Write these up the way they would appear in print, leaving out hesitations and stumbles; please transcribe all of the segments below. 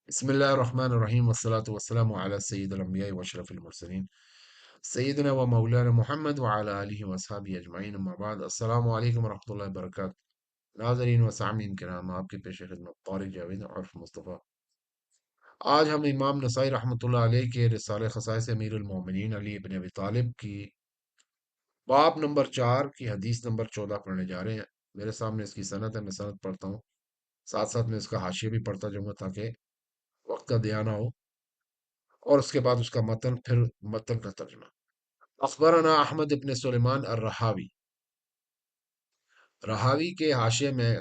بسم الله الرحمن الرحيم والصلاة والسلام على سيد الأنبياء وأشرف المرسلين سيدنا ومولانا محمد وعلى آله وأصحابه أجمعين أما بعد السلام عليكم ورحمة الله وبركاته ناظرین و سامعین کرام آپ کے پیش خدمت طارق جاوید عرف مصطفیٰ آج ہم امام نسائی رحمۃ اللہ علیہ کے رسالہ خصائص امیر المومنین علی ابن ابی طالب کی باب نمبر 4 کی حدیث نمبر 14 پڑھنے جا رہے ہیں۔ میرے سامنے اس کی سند ہے، میں سند پڑھتا ہوں، ساتھ ساتھ میں اس کا حاشیہ بھی پڑھتا جاؤں گا تاکہ وقت کا ضیاع نہ ہو، اور اس کے بعد اس کا متن، پھر متن کا ترجمہ۔ اخبرنا احمد ابن سلیمان الرحاوی، رحاوی کے حاشیے میں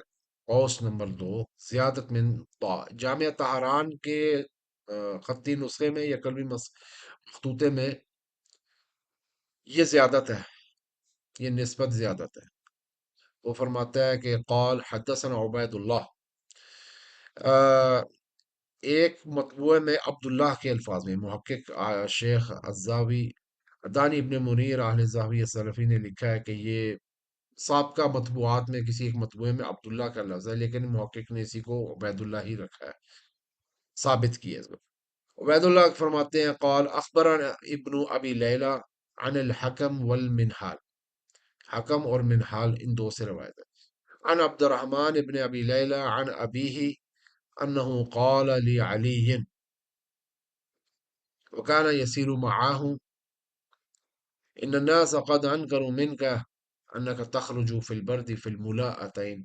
قوس نمبر 2 زیادت من طا، جامعہ طہران کے خطی نسخے میں یا قلبی مخطوطے میں یہ زیادت ہے، یہ نسبت زیادت ہے۔ وہ فرماتا ہے کہ قال حدثنا عبید اللہ، ایک مطبوعے میں عبداللہ کے الفاظ میں محقق شیخ الزاوی دانی ابن منیر اہل زاویہ سلفی نے لکھا ہے کہ یہ سابقہ مطبوعات میں کسی ایک مطبوعے میں عبداللہ کا لفظ ہے، لیکن محقق نے اسی کو عبید اللہ ہی رکھا ہے، ثابت کیا ہے اس کو۔ عبید اللہ فرماتے ہیں قال اخبرنا ابن ابی لیلہ عن الحکم والمنحال، حکم اور منحال ان دو سے روایت ہے، عن عبد الرحمن ابن ابی لیلہ عن ابیہ انه قال لعلی وكان يسير معه ان الناس قد انكروا منك انك تخرج في البرد في الملاءتين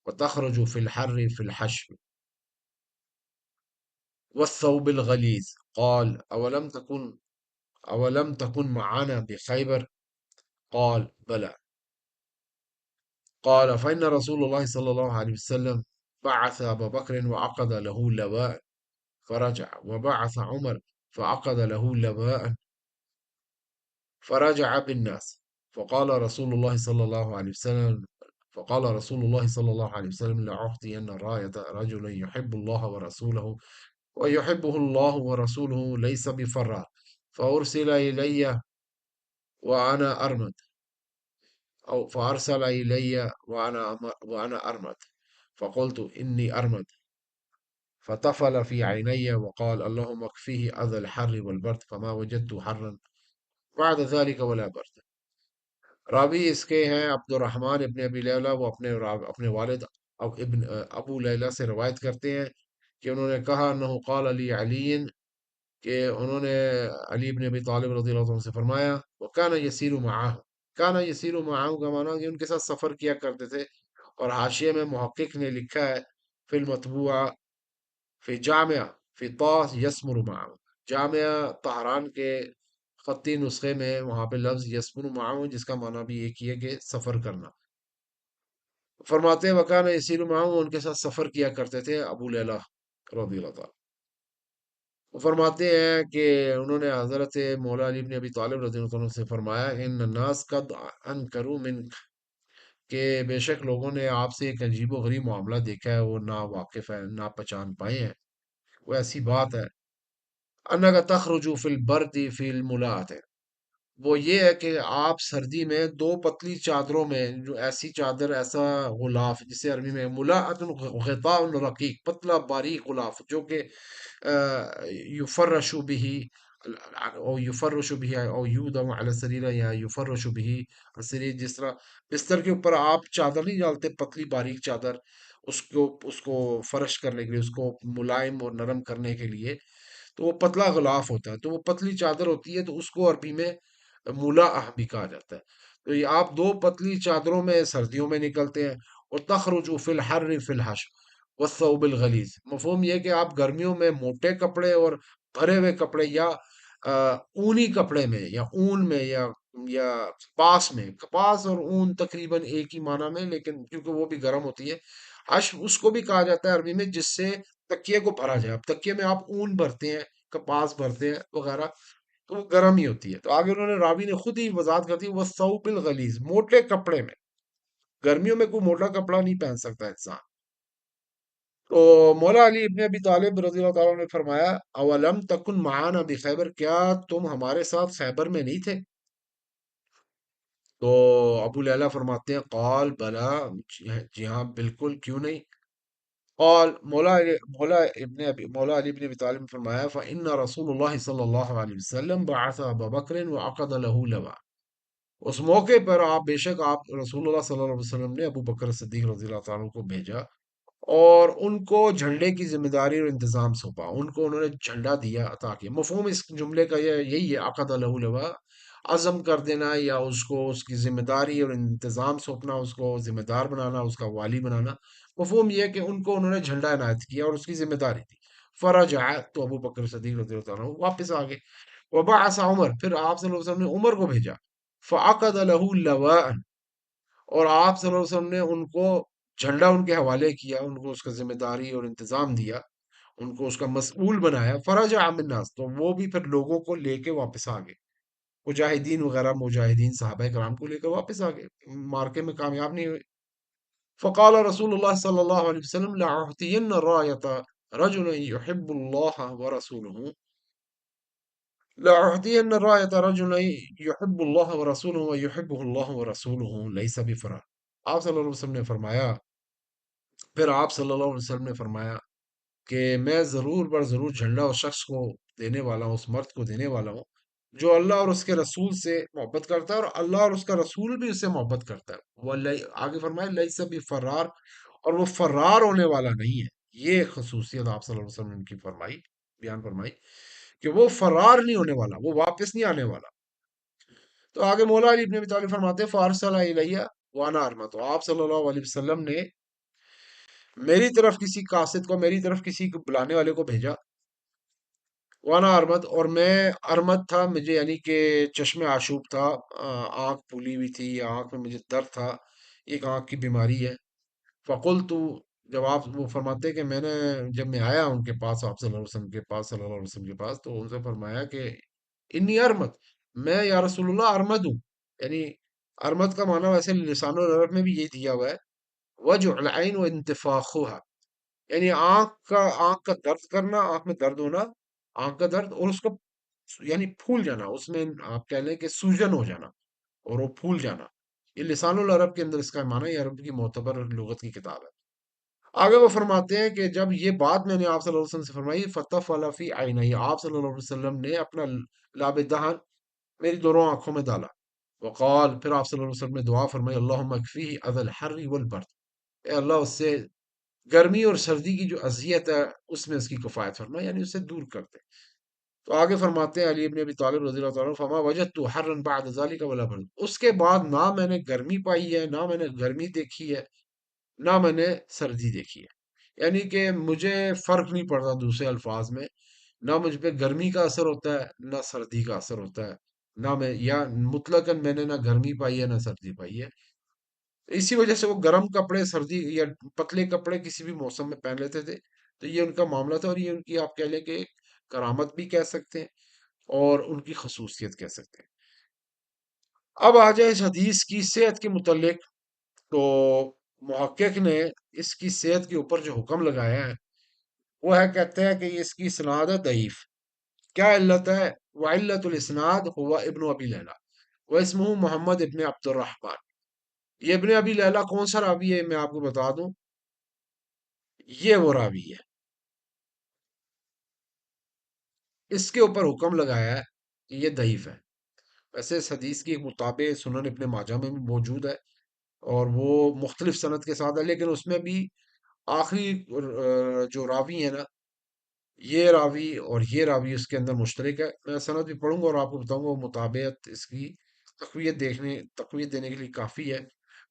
وتخرج في الحر في الحشو والثوب الغليظ. قال أولم تكن معنا بخيبر؟ قال بلى. قال فإن رسول الله صلى الله عليه وسلم بعث أبا بكر وعقد له لواء فرجع، وبعث عمر فعقد له لواء فرجع بالناس، فقال رسول الله صلى الله عليه وسلم لأعطين راية رجل يحب الله ورسوله ويحبه الله ورسوله ليس بفرار، فأرسل إلي وأنا أرمد، أو فأرسل إلي وأنا أرمد، فقلت إني أرمد، فطفل في عيني وقال اللهم اكفيه أذى الحر والبرد، فما وجدت حرا بعد ذلك ولا برد۔ راوی اس کے ہیں عبد الرحمن ابن ابی لیلہ، وہ اپنے والد ابو لیلہ سے روایت کرتے ہیں کہ انہوں نے کہا انہ قال علی علی، کہ انہوں نے علی ابن ابی طالب رضی اللہ عنہ سے فرمایا وکانا یسیر معاہ، کانا یسیر معاہ کا معنی کہ ان کے ساتھ سفر کیا کرتے تھے، اور حاشیے میں محقق نے لکھا ہے فی المطبوعہ فی جامعہ فی طاس یسمر معاہ، جامعہ طہران کے خطی نسخے میں وہاں پہ لفظ یسمر معاہ جس کا معنی بھی ایک ہی ہے کہ سفر کرنا۔ فرماتے ہیں وکانا یسیر معاہ، ان کے ساتھ سفر کیا کرتے تھے ابو لیلہ رضی اللہ تعالی۔ وہ فرماتے ہیں کہ انہوں نے حضرت مولا علی بن ابی طالب رضی اللہ عنہ سے فرمایا ان الناس قد انکروا منک، کہ بے شک لوگوں نے آپ سے ایک عجیب و غریب معاملہ دیکھا ہے، وہ نا واقف ہے، نا پہچان پائے ہیں۔ وہ ایسی بات ہے انک تخرج فی البرد فی الملاۃ، وہ یہ ہے کہ آپ سردی میں دو پتلی چادروں میں، جو ایسی چادر، ایسا غلاف جسے عربی میں ملاۃ غطاء رقیق، پتلا باریک غلاف جو کہ یفرش به او یفرش به او یوضع علی السریر، یا یفرش به السریر، جس طرح بستر کے اوپر آپ چادر نہیں ڈالتے، پتلی باریک چادر، اس کو فرش کرنے کے لیے، اس کو ملائم اور نرم کرنے کے لیے، تو وہ پتلا غلاف ہوتا ہے، تو وہ پتلی چادر ہوتی ہے، تو اس کو عربی میں ملاح بھی کہا جاتا ہے۔ تو یہ آپ دو پتلی چادروں میں سردیوں میں نکلتے ہیں، اور تخرج فی الحر فی الحشو والثوب الغلیظ، مفہوم یہ کہ آپ گرمیوں میں موٹے کپڑے اور بھرے ہوئے کپڑے، یا اونی کپڑے میں، یا اون میں، یا کپاس میں، کپاس اور اون تقریباً ایک ہی معنی میں، لیکن کیونکہ وہ بھی گرم ہوتی ہے۔ حشو اس کو بھی کہا جاتا ہے عربی میں جس سے تکیے کو بھرا جائے، اب تکیے میں آپ اون بھرتے ہیں، کپاس بھرتے ہیں وغیرہ، تو وہ گرم ہی ہوتی ہے۔ تو آگے انہوں نے، راوی نے خود ہی وضاحت کر دی وہ ثوب الغلیظ، موٹے کپڑے میں، گرمیوں میں کوئی موٹا کپڑا نہیں پہن سکتا انسان۔ تو مولا علی ابن ابی طالب رضی اللہ تعالیٰ نے فرمایا اولم تکن معانا بخیبر، کیا تم ہمارے ساتھ خیبر میں نہیں تھے؟ تو ابو لیلہ فرماتے ہیں قال بلا، جی ہاں بالکل، کیوں نہیں؟ قال مولا علی ابن ابی طالب نے فرمایا فإن رسول اللہ صلی اللہ علیہ وسلم بعث ابا بکر وعقد له لوا، اس موقع پر بے شک آپ رسول اللہ صلی اللہ علیہ وسلم نے ابو بکر صدیق رضی اللہ تعالیٰ عنہ کو بھیجا اور ان کو جھنڈے کی ذمہ داری اور انتظام سونپا، ان کو انہوں نے جھنڈا دیا، عطا کیا۔ مفہوم اس جملے کا یہی ہے، عقد له لوا، عزم کر دینا یا اس کو اس کی ذمہ داری اور انتظام سونپنا، اس کو ذمہ دار بنانا، اس کا والی بنانا۔ مفہوم یہ ہے کہ ان کو انہوں نے جھنڈا عنایت کیا اور اس کی ذمہ داری دی۔ فرجع، تو ابو بکر صدیق رضی اللہ تعالیٰ عنہ واپس آ گئے۔ وبعث عمر، پھر آپ صلی اللہ علیہ وسلم نے عمر کو بھیجا، فعقد له لواء، اور آپ صلی اللہ علیہ وسلم نے ان کو جھنڈا ان کے حوالے کیا، ان کو اس کا ذمہ داری اور انتظام دیا، ان کو اس کا مسئول بنایا۔ فرجع من الناس، تو وہ بھی پھر لوگوں کو لے کے واپس آ گئے، مجاہدین وغیرہ، مجاہدین صحابہ کرام کو لے کر واپس آ گئے، مارکے میں کامیاب نہیں ہوئے۔ فقال رسول اللہ صلی اللہ علیہ وسلم لأعطین الرایة رجل يحب الله ورسوله، لأعطين الراية رجل يحب الله ورسوله ويحبه الله ورسوله ليس بفرار۔ آپ صلی اللہ علیہ وسلم نے فرمایا، پھر آپ صلی اللہ علیہ وسلم نے فرمایا کہ میں ضرور بر ضرور جھنڈا اس شخص کو دینے والا ہوں، اس مرد کو دینے والا ہوں جو اللہ اور اس کے رسول سے محبت کرتا ہے اور اللہ اور اس کا رسول بھی اس سے محبت کرتا ہے۔ وہ آگے فرمایا لیس بفرار، اور وہ فرار ہونے والا نہیں ہے۔ یہ خصوصیت آپ صلی اللہ علیہ وسلم نے ان کی فرمائی، بیان فرمائی کہ وہ فرار نہیں ہونے والا، وہ واپس نہیں آنے والا۔ تو آگے مولا علی ابن ابی طالب فرماتے ہیں فارسل الیہ وانا ارما، تو آپ صلی اللہ علیہ وسلم نے میری طرف کسی قاصد کو، میری طرف کسی کو بلانے والے کو بھیجا، وانا ارمد، اور میں ارمد تھا، مجھے یعنی کہ چشم آشوب تھا، آنکھ پھولی ہوئی تھی، آنکھ میں مجھے درد تھا، ایک آنکھ کی بیماری ہے۔ فقلت، جب آپ وہ فرماتے ہیں کہ میں نے، جب میں آیا ان کے پاس، آپ صلی اللہ علیہ وسلم کے پاس، صلی اللہ علیہ وسلم کے پاس، تو ان سے فرمایا کہ انی ارمد، میں یا رسول اللہ ارمد ہوں، یعنی ارمد کا معنی ویسے لسان العرب میں بھی یہی دیا ہوا ہے، وجع العین و انتفاخها، یعنی آنکھ کا درد کرنا، آنکھ میں درد ہونا، آنکھ کا درد اور اس کا یعنی پھول جانا، اس میں آپ کہہ لیں کہ سوجن ہو جانا اور وہ پھول جانا۔ یہ لسان العرب کے اندر اس کا معنی ہے، یہ عرب کی معتبر لغت کی کتاب ہے۔ آگے وہ فرماتے ہیں کہ جب یہ بات میں نے آپ صلی اللہ علیہ وسلم سے فرمائی، فتح فی عینی، آپ صلی اللہ علیہ وسلم نے اپنا لاب دہن میری دونوں آنکھوں میں ڈالا۔ وقال، پھر آپ صلی اللہ علیہ وسلم نے دعا فرمائی، اللہم اکفیہ اذی الحر والبرد، اے اللہ اس سے گرمی اور سردی کی جو اذیت ہے اس میں اس کی کفایت فرما، یعنی اسے دور کرتے۔ تو آگے فرماتے ہیں علی ابن ابی طالب رضی اللہ تعالیٰ عنہ، فما وجدت حرا بعد ذلك ولا برد، اس کے بعد نہ میں نے گرمی پائی ہے، نہ میں نے گرمی دیکھی ہے، نہ میں نے سردی دیکھی ہے، یعنی کہ مجھے فرق نہیں پڑتا، دوسرے الفاظ میں نہ مجھ پہ گرمی کا اثر ہوتا ہے نہ سردی کا اثر ہوتا ہے، نہ میں یا مطلقاً میں نے نہ گرمی پائی ہے نہ سردی پائی ہے۔ اسی وجہ سے وہ گرم کپڑے سردی یا پتلے کپڑے کسی بھی موسم میں پہن لیتے تھے، تو یہ ان کا معاملہ تھا، اور یہ ان کی آپ کہہ لیں کہ کرامت بھی کہہ سکتے ہیں اور ان کی خصوصیت کہہ سکتے ہیں۔ اب آ جائے اس حدیث کی صحت کے متعلق، تو محقق نے اس کی صحت کے اوپر جو حکم لگایا ہے وہ ہے، کہتے ہیں کہ اس کی اسناد ہے ضعیف۔ کیا علت ہے؟ وعلت الاسناد هو ابن ابی لیلہ واسمہ محمد ابن عبد الرحمن۔ یہ ابن ابی لیلہ کون سا راوی ہے میں آپ کو بتا دوں، یہ وہ راوی ہے، اس کے اوپر حکم لگایا ہے کہ یہ ضعیف ہے۔ ویسے اس حدیث کی ایک مطابع سنن ابن ماجہ میں بھی موجود ہے اور وہ مختلف سند کے ساتھ ہے، لیکن اس میں بھی آخری جو راوی ہے نا، یہ راوی اور یہ راوی اس کے اندر مشترک ہے۔ میں سند بھی پڑھوں گا اور آپ کو بتاؤں گا، وہ مطابعت اس کی تقویت دینے کے لیے کافی ہے۔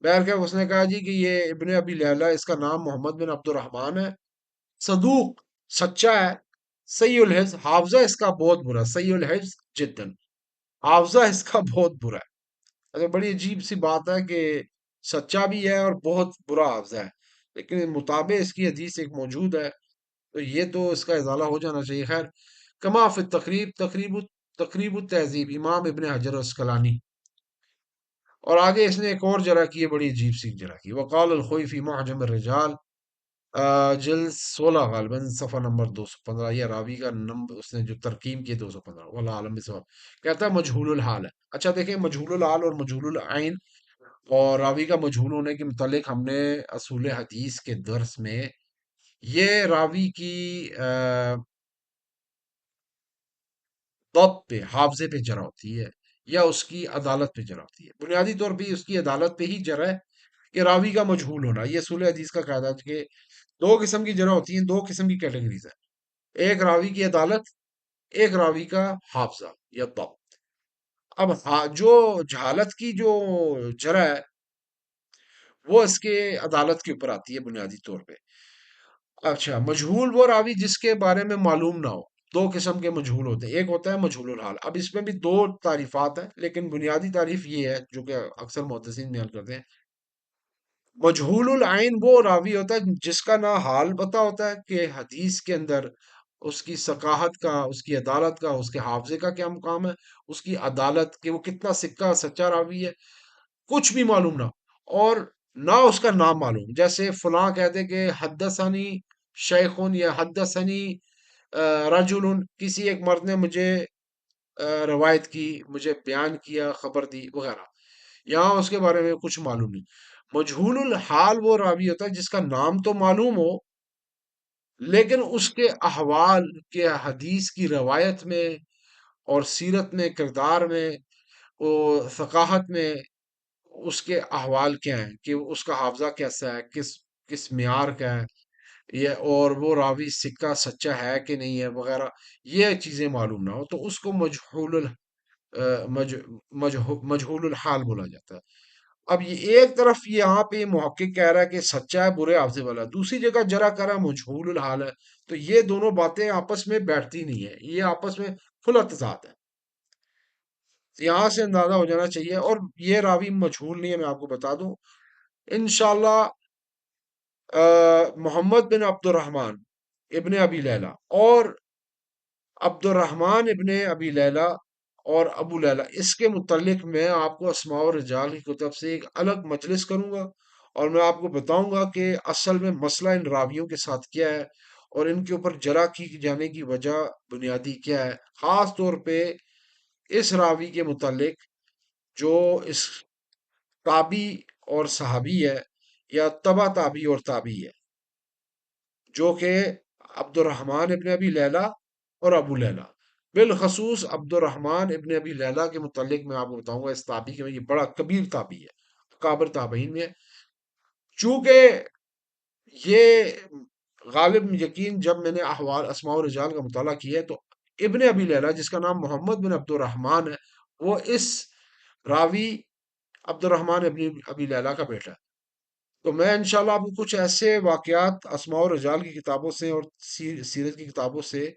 بہرکیف اس نے کہا جی کہ یہ ابن ابی لیلہ، اس کا نام محمد بن عبد الرحمن ہے، صدوق، سچا ہے، صحیح الحفظ، حافظہ اس کا بہت برا، صحیح الحفظ جدن، حافظہ اس کا بہت برا ہے۔ اچھا، بڑی عجیب سی بات ہے کہ سچا بھی ہے اور بہت برا حافظہ ہے، لیکن مطابع اس کی حدیث ایک موجود ہے، تو یہ تو اس کا ازالہ ہو جانا چاہیے۔ خیر، کما فی تقریب التہذیب، امام ابن حجر اسقلانی، اور آگے اس نے ایک اور جرح کی ہے، بڑی عجیب سی جرح کی، وقال الخوئی فی معجم الرجال، جلد 16 غالباً صفحہ نمبر 215، یہ راوی کا نمبر اس نے جو ترقیم کی 215، واللہ عالم بصواب، کہتا ہے مجہول الحال ہے۔ اچھا دیکھیں، مجہول الحال اور مجہول العین اور راوی کا مجہول ہونے کے متعلق ہم نے اصول حدیث کے درس میں یہ راوی کی ضبط پہ، حافظے پہ جرا ہوتی ہے، یا اس کی عدالت پہ جرا ہوتی ہے۔ بنیادی طور پہ اس کی عدالت پہ ہی جرا ہے کہ راوی کا مجہول ہونا۔ یہ اصول حدیث کا قاعدہ ہے کہ دو قسم کی جرح ہوتی ہیں، دو قسم کی کیٹیگریز ہیں: ایک راوی کی عدالت، ایک راوی کا حافظہ یا ضبط۔ اب جو جہالت کی جو جرح ہے وہ اس کے عدالت کے اوپر آتی ہے بنیادی طور پہ۔ اچھا، مجہول وہ راوی جس کے بارے میں معلوم نہ ہو۔ دو قسم کے مجہول ہوتے ہیں، ایک ہوتا ہے مجہول الحال۔ اب اس میں بھی دو تعریفات ہیں، لیکن بنیادی تعریف یہ ہے جو کہ اکثر محدثین بیان کرتے ہیں: مجہول العین وہ راوی ہوتا ہے جس کا نہ حال پتا ہوتا ہے کہ حدیث کے اندر اس کی ثقافت کا، اس کی عدالت کا، اس کے حافظے کا کیا مقام ہے، اس کی عدالت کہ وہ کتنا سکہ سچا راوی ہے، کچھ بھی معلوم نہ ہو، اور نہ اس کا نام معلوم۔ جیسے فلاں کہتے کہ حدثنی شیخن یا حدثنی رجل، کسی ایک مرد نے مجھے روایت کی، مجھے بیان کیا، خبر دی وغیرہ، یہاں اس کے بارے میں کچھ معلوم نہیں۔ مجہول الحال وہ راوی ہوتا ہے جس کا نام تو معلوم ہو، لیکن اس کے احوال کے حدیث کی روایت میں اور سیرت میں، کردار میں، اور ثقافت میں اس کے احوال کیا ہیں، کہ اس کا حافظہ کیسا ہے، کس معیار کا ہے، یہ اور وہ راوی سکہ سچا ہے کہ نہیں ہے وغیرہ، یہ چیزیں معلوم نہ ہو تو اس کو مجہول الحال بولا جاتا ہے۔ اب یہ ایک طرف یہاں پہ محقق کہہ رہا ہے کہ سچا ہے، برے حافظے والا ہے، دوسری جگہ جرا کرا مجہول الحال ہے، تو یہ دونوں باتیں آپس میں بیٹھتی نہیں ہے، یہ آپس میں کھلا تضاد ہے۔ یہاں سے اندازہ ہو جانا چاہیے، اور یہ راوی مجہول نہیں ہے، میں آپ کو بتا دوں انشاءاللہ۔ محمد بن عبد الرحمن ابن ابی لیلہ اور عبد الرحمن ابن ابی لیلہ اور ابو لیلہ، اس کے متعلق میں آپ کو اسماء و رجال کی کتب سے ایک الگ مجلس کروں گا، اور میں آپ کو بتاؤں گا کہ اصل میں مسئلہ ان راویوں کے ساتھ کیا ہے، اور ان کے اوپر جرح کی جانے کی وجہ بنیادی کیا ہے، خاص طور پہ اس راوی کے متعلق جو اس تابی اور صحابی ہے، یا تبا تابی اور تابی ہے، جو کہ عبد الرحمن ابن ابی لیلہ اور ابو لیلہ۔ بالخصوص عبد الرحمن ابن ابی لیلہ کے متعلق میں آپ کو بتاؤں گا، اس تابی کے میں یہ بڑا کبیر تابی ہے، کابر تابعین میں ہے۔ چونکہ یہ غالب یقین جب میں نے احوال اسماء و رجال کا مطالعہ کیا ہے، تو ابن ابی لیلہ جس کا نام محمد بن عبد الرحمن ہے، وہ اس راوی عبد الرحمن ابن ابی لیلہ کا بیٹا ہے۔ تو میں انشاءاللہ آپ کو کچھ ایسے واقعات اسماء و رجال کی کتابوں سے اور سیرت کی کتابوں سے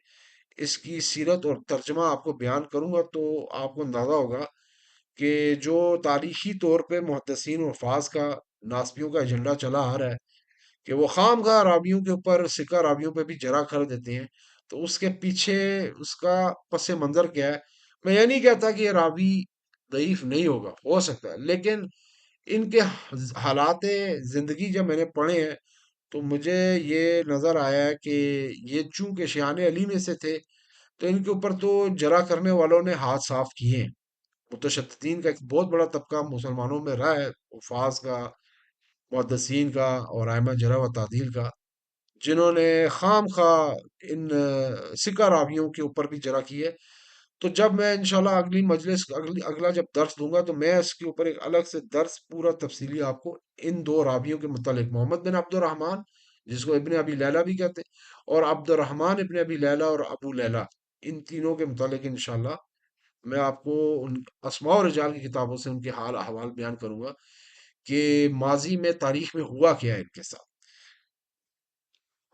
اس کی سیرت اور ترجمہ آپ کو بیان کروں گا، تو آپ کو اندازہ ہوگا کہ جو تاریخی طور پہ محدثین و حفاظ کا، ناسبیوں کا ایجنڈا چلا آ رہا ہے کہ وہ خام خواہ راویوں کے اوپر، سکہ راویوں پہ بھی جرح کر دیتے ہیں، تو اس کے پیچھے اس کا پس منظر کیا ہے؟ میں یہ نہیں کہتا کہ یہ راوی ضعیف نہیں ہوگا، ہو سکتا ہے، لیکن ان کے حالات زندگی جب میں نے پڑھے ہیں تو مجھے یہ نظر آیا ہے کہ یہ چونکہ شیعان علی میں سے تھے، تو ان کے اوپر تو جرح کرنے والوں نے ہاتھ صاف کیے ہیں۔ متشددین کا ایک بہت بڑا طبقہ مسلمانوں میں رہا ہے، حفاظ کا، محدثین کا اور ائمہ جرح و تعدیل کا، جنہوں نے خام خواہ ان سکہ راویوں کے اوپر بھی جرح کی ہے۔ تو جب میں انشاءاللہ اگلی مجلس، اگلا جب درس دوں گا، تو میں اس کے اوپر ایک الگ سے درس پورا تفصیلی آپ کو ان دو راویوں کے متعلق، محمد بن عبد الرحمن جس کو ابن ابی لیلہ بھی کہتے ہیں، اور عبد الرحمن ابن ابی لیلہ اور ابو لیلہ، ان تینوں کے متعلق انشاءاللہ میں آپ کو ان اسماء و رجال کی کتابوں سے ان کے حال احوال بیان کروں گا کہ ماضی میں، تاریخ میں ہوا کیا ہے ان کے ساتھ۔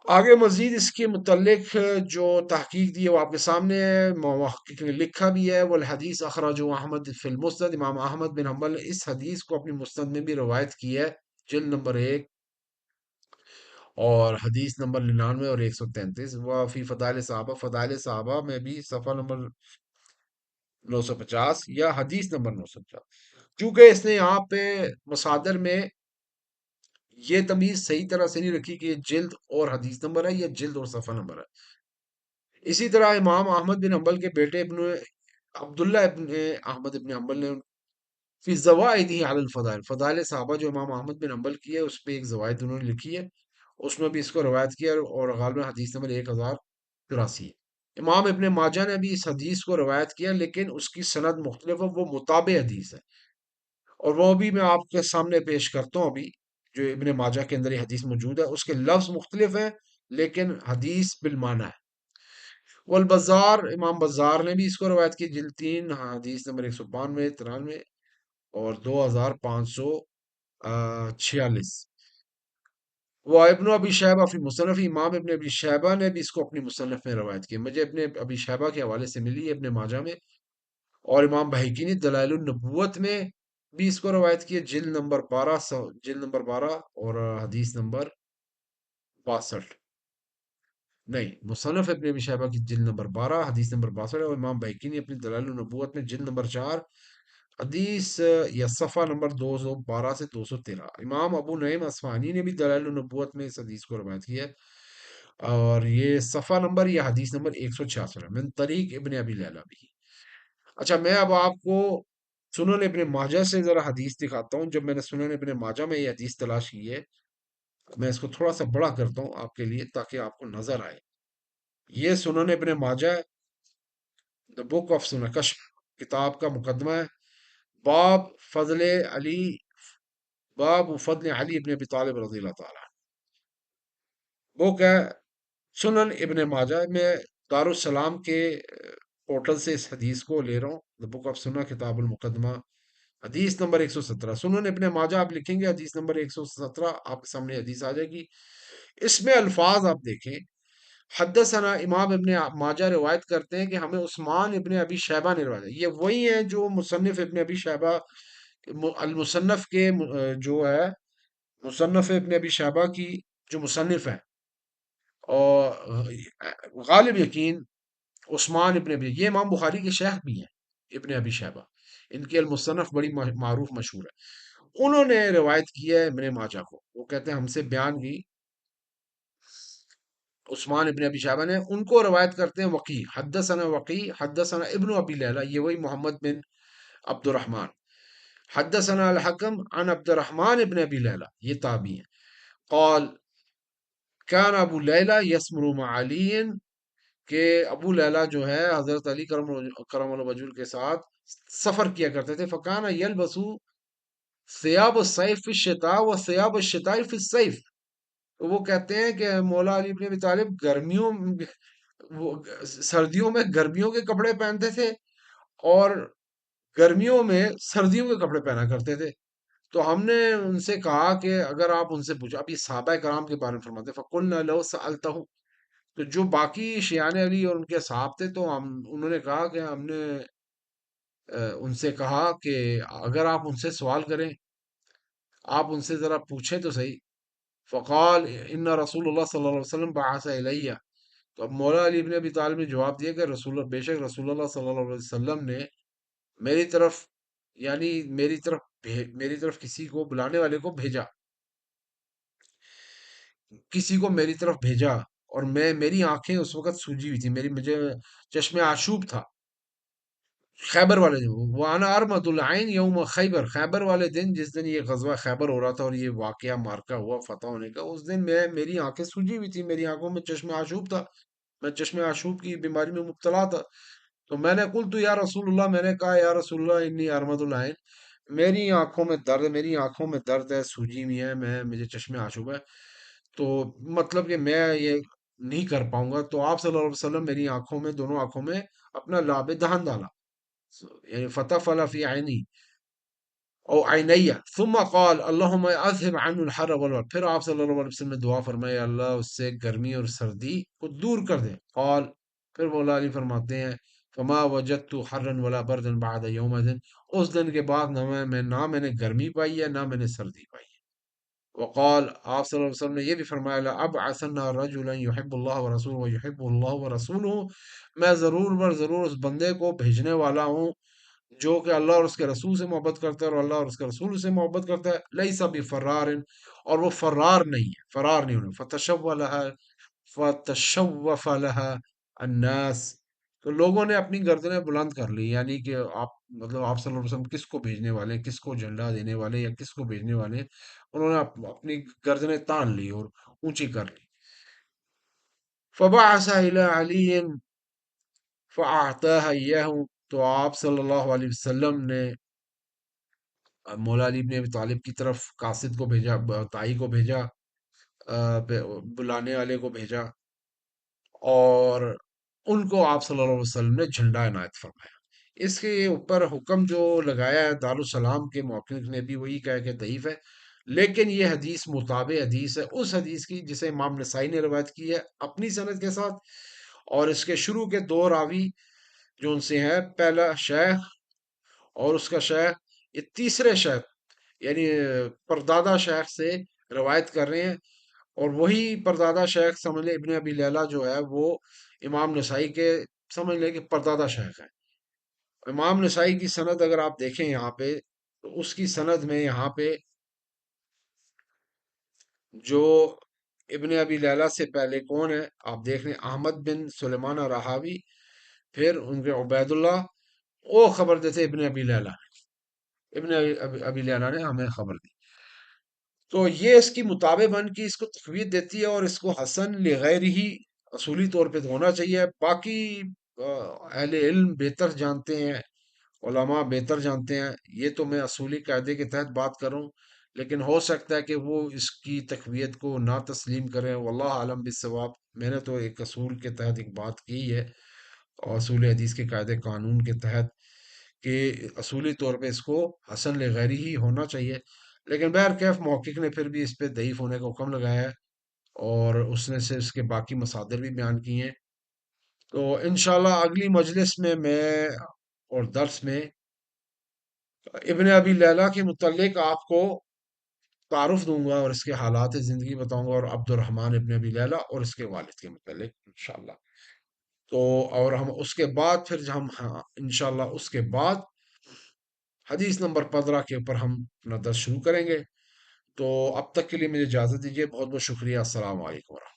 آگے مزید اس کے متعلق جو تحقیق دی ہے وہ آپ کے سامنے ہے، محقق نے لکھا بھی ہے: والحدیث اخرج احمد فی المسند، امام احمد بن حنبل نے اس حدیث کو اپنی مسند میں بھی روایت کی ہے، جلد نمبر 1 اور حدیث نمبر 99 اور 133، وہ فی فضائل صحابہ، فضائل صحابہ میں بھی صفحہ نمبر 950 یا حدیث نمبر 950۔ کیونکہ اس نے یہاں پہ مصادر میں یہ تمیز صحیح طرح سے نہیں رکھی کہ یہ جلد اور حدیث نمبر ہے یا جلد اور صفحہ نمبر ہے۔ اسی طرح امام احمد بن حنبل کے بیٹے ابن عبداللہ ابن احمد ابن حنبل نے فی الزوائد علی الفضائل، فضائل صحابہ جو امام احمد بن حنبل کی ہے اس پہ ایک زوائد انہوں نے لکھی ہے، اس میں بھی اس کو روایت کیا، اور غالباً حدیث نمبر 1084 ہے۔ امام ابن ماجہ نے بھی اس حدیث کو روایت کیا، لیکن اس کی سند مختلف ہے، وہ متابع حدیث ہے، اور وہ بھی میں آپ کے سامنے پیش کرتا ہوں ابھی، جو ابن ماجہ کے اندر یہ حدیث موجود ہے، اس کے لفظ مختلف ہیں لیکن حدیث بالمعنی ہے۔ والبزار، امام بزار نے بھی اس کو روایت کی، جلد 3 حدیث نمبر 192 93 اور 2546۔ وہ ابن ابی شیبہ فی مصنف، امام ابن ابی شیبہ نے بھی اس کو اپنی مصنف میں روایت کی، مجھے ابن ابی شیبہ کے حوالے سے ملی ہے ابن ماجہ میں، اور امام بہیقی نے دلائل النبوت میں بھی اس کو روایت کی ہے، جلد نمبر 12 اور حدیث نمبر 62، نہیں، مصنف ابن ابی شیبہ کی جلد نمبر 12 حدیث نمبر 62، اور امام بہیقی نے اپنی دلائل النبوت میں جلد نمبر 4 حدیث یا صفحہ نمبر 212 سے 213۔ امام ابو نعیم اصفہانی نے بھی دلائل النبوت میں اس حدیث کو روایت کیا ہے، اور یہ صفحہ نمبر یا حدیث نمبر 166 ہے، من طریق ابن ابی لیلہ بھی۔ اچھا، میں اب آپ کو سنن ابن ماجہ سے ذرا حدیث دکھاتا ہوں۔ جب میں نے سنن ابن ماجہ میں یہ حدیث تلاش کی ہے، میں اس کو تھوڑا سا بڑا کرتا ہوں آپ کے لیے تاکہ آپ کو نظر آئے۔ یہ سنن ابن ماجہ، دا بک آف سنن کشف، کتاب کا مقدمہ ہے، باب فضل علی، باب فضل علی ابن ابی طالب رضی اللہ تعالیٰ عنہ۔ بک ہے سنن ابن ماجہ، میں دارالسلام کے پورٹل سے اس حدیث کو لے رہا ہوں، دا بک آف سنن کتاب المقدمہ، حدیث نمبر 117۔ سنن ابن ماجہ آپ لکھیں گے حدیث نمبر 117، آپ کے سامنے حدیث آ جائے گی۔ اس میں الفاظ آپ دیکھیں، حدثنا، امام ابن ماجہ روایت کرتے ہیں کہ ہمیں عثمان ابن ابی شیبہ نے روایت ہے، یہ وہی ہیں جو مصنف ابن ابی شیبہ المصنف کے جو ہے مصنف ابن ابی شیبہ کی جو مصنف ہے، اور غالب یقین عثمان ابن ابی، یہ امام بخاری کے شیخ بھی ہیں، ابن ابی شیبہ، ان کی المصنف بڑی معروف مشہور ہے، انہوں نے روایت کی ہے ابن ماجہ کو، وہ کہتے ہیں ہم سے بیان کی عثمان ابن ابی شیبہ نے، ان کو روایت کرتے ہیں وقی، حدثنا وقی حدثنا ابن ابی لیلہ، یہ وہی محمد بن عبد الرحمن، حدثنا الحکم عن عبد الرحمن ابن ابی لیلہ، یہ تابعی ہیں، قال کان ابو لیلہ یسمر مع علی، کہ ابو لیلہ جو ہے حضرت علی کرم اللہ وجہ کے ساتھ سفر کیا کرتے تھے، فکان یلبسو ثیاب الصیف فی الشتاء و ثیاب الشتاء فی الصیف، وہ کہتے ہیں کہ مولا علی بن ابی طالب وہ سردیوں میں گرمیوں کے کپڑے پہنتے تھے، اور گرمیوں میں سردیوں کے کپڑے پہنا کرتے تھے۔ تو ہم نے ان سے کہا کہ اگر آپ ان سے پوچھا، اب یہ صحابہ کرام کے بارے میں فرماتے ہیں، فَقُلْنَا لَوْ سَأَلْتَهُ، تو جو باقی شیعان علی اور ان کے صحاب تھے، تو انہوں نے کہا کہ ہم نے ان سے کہا کہ اگر آپ ان سے سوال کریں، آپ ان سے ذرا پوچھیں تو صحیح۔ فقال ان رسول اللہ صلی اللہ علیہ وسلم بعث الیہ، تو اب مولا علی بن ابی طالب نے جواب دیا کہ بے شک رسول اللہ صلی اللہ علیہ وسلم نے میری طرف، یعنی میری طرف کسی کو بلانے والے کو بھیجا، کسی کو میری طرف بھیجا، اور میری آنکھیں اس وقت سوجی ہوئی تھی، مجھے چشم آشوب تھا، خیبر والے دن، وانا ارمد العین یوم خیبر، خیبر والے دن، جس دن یہ غزوہ خیبر ہو رہا تھا اور یہ واقعہ مارکا ہوا فتح ہونے کا، اس دن میری آنکھیں سوجی ہوئی تھی، میری آنکھوں میں چشم آشوب تھا، میں چشم آشوب کی بیماری میں مبتلا تھا۔ تو میں نے قلت یا رسول اللہ، میں نے کہا یا رسول اللہ انی ارمد العین، میری آنکھوں میں درد، میری آنکھوں میں درد ہے، سوجی ہوئی ہے، مجھے چشم آشوب ہے، تو مطلب کہ میں یہ نہیں کر پاؤں گا۔ تو آپ صلی اللہ علیہ وسلم میری آنکھوں میں، دونوں آنکھوں میں اپنا لاب دہن ڈالا، یعنی فتح فلا فی عینی او عینیہ، ثم قال اللہم اذهب عنه الحر والبرد، پھر آپ صلی اللہ علیہ وسلم نے دعا فرمائی اللہ اس سے گرمی اور سردی کو دور کر دے۔ قال، پھر مولا علی فرماتے ہیں فما وجدت حرا ولا بردا بعد یومئذ، اس دن کے بعد نہ میں نے گرمی پائی ہے، نہ میں نے سردی پائی ہے۔ وقال، آپ صلی اللہ علیہ وسلم نے یہ بھی فرمایا لَأَبْعَثَنَّ رَجُلًا يُحِبُّ اللَّهَ وَرَسُولُهُ وَيُحِبُّهُ اللَّهُ وَرَسُولُهُ، میں ضرور اس بندے کو بھیجنے والا ہوں جو کہ اللہ اور اس کے رسول سے محبت کرتا ہے اور اللہ اور اس کے رسول سے محبت کرتا ہے، لَيْسَ بِفَرَّارٍ، اور وہ فرار نہیں ہے، فرار نہیں ہونے، فَتَشَوَّفَ لَهَا النَّاسِ، تو لوگوں نے اپنی گردنیں بلند کر لی، یعنی کہ آپ مطلب آپ صلی اللہ علیہ وسلم کس کو بھیجنے والے ہیں، کس کو جھنڈا دینے والے ہیں یا کس کو بھیجنے والے ہیں، انہوں نے اپنی گردنیں تان لی اور اونچی کر لی. فبعث إلى علي فأعطاها إياه. تو آپ صلی اللہ علیہ وسلم نے مولا علی بن ابی طالب کی طرف قاصد کو بھیجا، تائی کو بھیجا، بلانے والے کو بھیجا، اور ان کو آپ صلی اللہ علیہ وسلم نے جھنڈا عنایت فرمایا. اس کے اوپر حکم جو لگایا ہے دارالسلام کے محقق نے بھی وہی کہا کہ ضعیف ہے، لیکن یہ حدیث متابع حدیث ہے اس حدیث کی جسے امام نسائی نے روایت کی ہے اپنی سند کے ساتھ. اور اس کے شروع کے دو راوی جو ان سے ہیں، پہلا شیخ اور اس کا شیخ، یہ تیسرے شیخ یعنی پردادا شیخ سے روایت کر رہے ہیں. اور وہی پردادا شیخ سمجھ لے ابن ابی لیلہ جو ہے وہ امام نسائی کے سمجھ لے کہ پردادا شیخ ہے. امام نسائی کی سند اگر آپ دیکھیں یہاں پہ، تو اس کی سند میں یہاں پہ جو ابن ابی لیلہ سے پہلے کون ہے آپ دیکھ لیں، احمد بن سلیمان رہاوی، پھر ان کے عبید اللہ، وہ خبر دیتے ابن ابی لیلہ، ابن ابی لیلہ نے ہمیں خبر دی. تو یہ اس کی مطابق بن کی اس کو تقویت دیتی ہے، اور اس کو حسن لغیر ہی اصولی طور پہ تو ہونا چاہیے. باقی اہل علم بہتر جانتے ہیں، علماء بہتر جانتے ہیں، یہ تو میں اصولی قاعدے کے تحت بات کروں، لیکن ہو سکتا ہے کہ وہ اس کی تقویت کو نہ تسلیم کریں. واللہ عالم بالصواب. میں نے تو ایک اصول کے تحت ایک بات کی ہے، اور اصول حدیث کے قاعدے قانون کے تحت، کہ اصولی طور پہ اس کو حسن لغیری ہی ہونا چاہیے. لیکن بہرکیف محقق نے پھر بھی اس پہ ضعیف ہونے کا حکم لگایا ہے، اور اس نے سے اس کے باقی مصادر بھی بیان کیے ہیں. تو انشاءاللہ اگلی مجلس میں اور درس میں ابن ابی لیلہ کے متعلق آپ کو تعارف دوں گا، اور اس کے حالات زندگی بتاؤں گا، اور عبد الرحمن ابن ابی لیلہ اور اس کے والد کے متعلق انشاءاللہ. تو اور ہم اس کے بعد پھر ہم، ہاں انشاءاللہ اس کے بعد حدیث نمبر 15 کے اوپر ہم اپنا درس شروع کریں گے. تو اب تک کے لیے مجھے اجازت دیجیے. بہت بہت شکریہ. السلام علیکم.